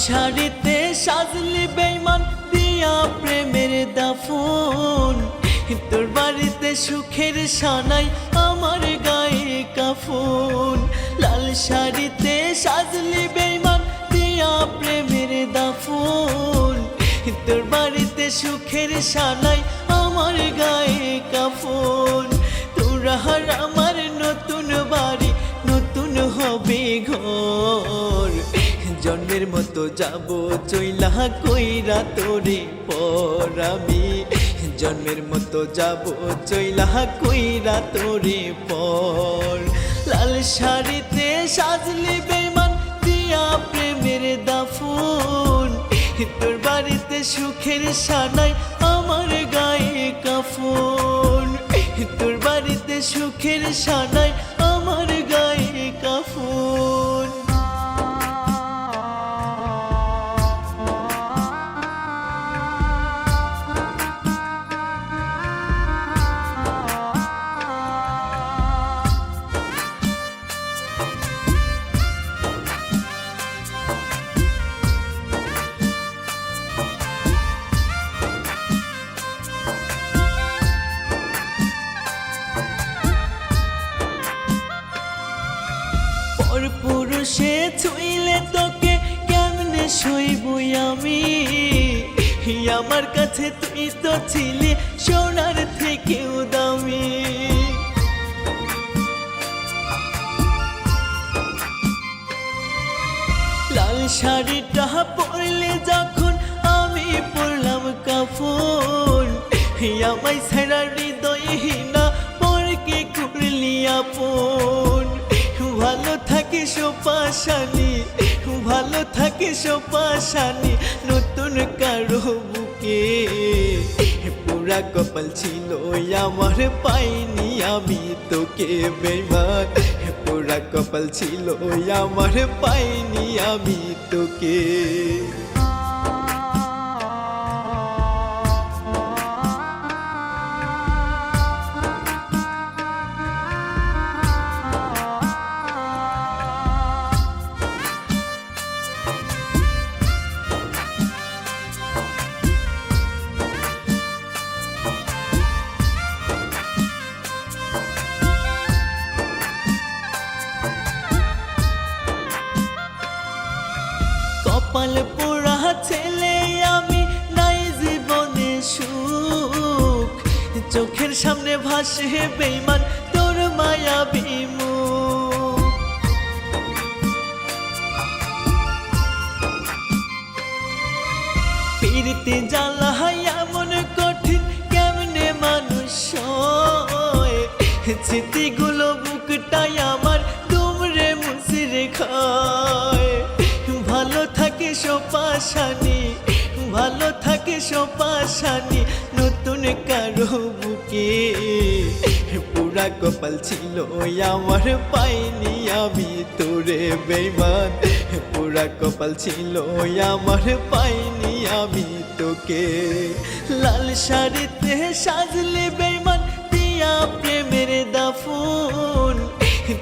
শাড়িতে সাজলি বেঈমান দিয়া প্রেমের দাফন, তোর বাড়িতে সুখের সানাই আমার গায়ে কাফন। লাল শাড়িতে সাজলি বেঈমান দিয়া প্রেমের দাফন, তোর বাড়িতে সুখের সানাই আমার গায়ে কাফন। তোরা আমার নতুন বাড়ি নতুন হবে ঘর, জন্মের মতো যাব চইলা কইরা তোরে পর আমি, জন্মের মতো যাব চইলা কইরা তোরে পর। লাল শাড়িতে সাজলি বেঈমান দিয়া প্রেমের দাফন, তোর বাড়িতে সুখের সানাই আমার গায়ে কাফন, তোর বাড়িতে সুখের সানাই আমার গায়ে কাফন। পর পুরুষে ছুঁইলে তোকে কেমনে সইবই আমি, আমার কাছে তুই তো ছিলি সোনার থেকেও দামি। লাল শাড়িটা পরলে যখন আমি পরলাম কাফন, আমায় ছাড়া হৃদয়হীনা পরকে করলি আপন। ভালো থাকে সোপাশানি, ভালো থাকে সোপাশানি নতুন কারো বুকে, পুরা কপাল ছিল আমার পাইনি আমি তোকে বেঈমান, পুরা কপাল ছিল আমার পাইনি আমি তোকে। কপাল পোড়া ছেলে আমি, নাই জীবনে সুখ, চোখের সামনে ভাসে বেঈমান তোর মায়াবী মুখ। পীড়িতে জ্বালা এমন কঠিন কেমনে মানুষ হয়, স্মৃতিগুলো বুকটাই আমার তোমরে মুছিরে খায়। ভালো থাকে সোপাশানি, ভালো থাকে সোপাশানি নতুন কারো বুকে, পুরা কপাল ছিল আমার পাইনি আমি তোরে বেঈমান, পুরা কপাল ছিল আমার পাইনি আমি তোকে। লাল শাড়িতে সাজলে বেঈমান দিয়া প্রেমের দাফন,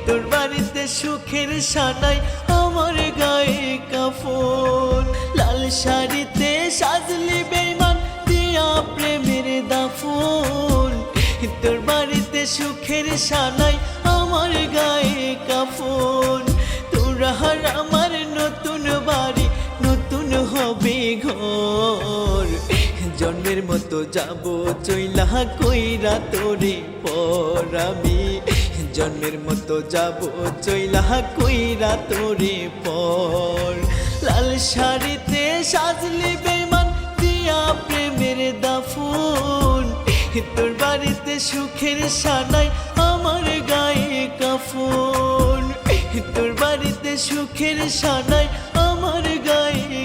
তোর বাড়িতে সুখের সানাই আমার গায়ে কাফন। লাল শাড়িতে সাজলি বেঈমান দিয়া প্রেমের দাফন, তোর বাড়িতে সুখের সানাই আমার গায়ে কাফন। তোরা আমার নতুন বাড়ি নতুন হবে ঘর, জন্মের মতো যাব চইলা কইরা তোরে পর আমি, জন্মের মতো যাব চইলা কইরা তোরে পর। লাল শাড়িতে সাজলি বেঈমান দিয়া প্রেমের দাফন, তোর বাড়িতে সুখের সানাই আমার গায়ে কাফন, তোর বাড়িতে সুখের সানাই আমার গায়ে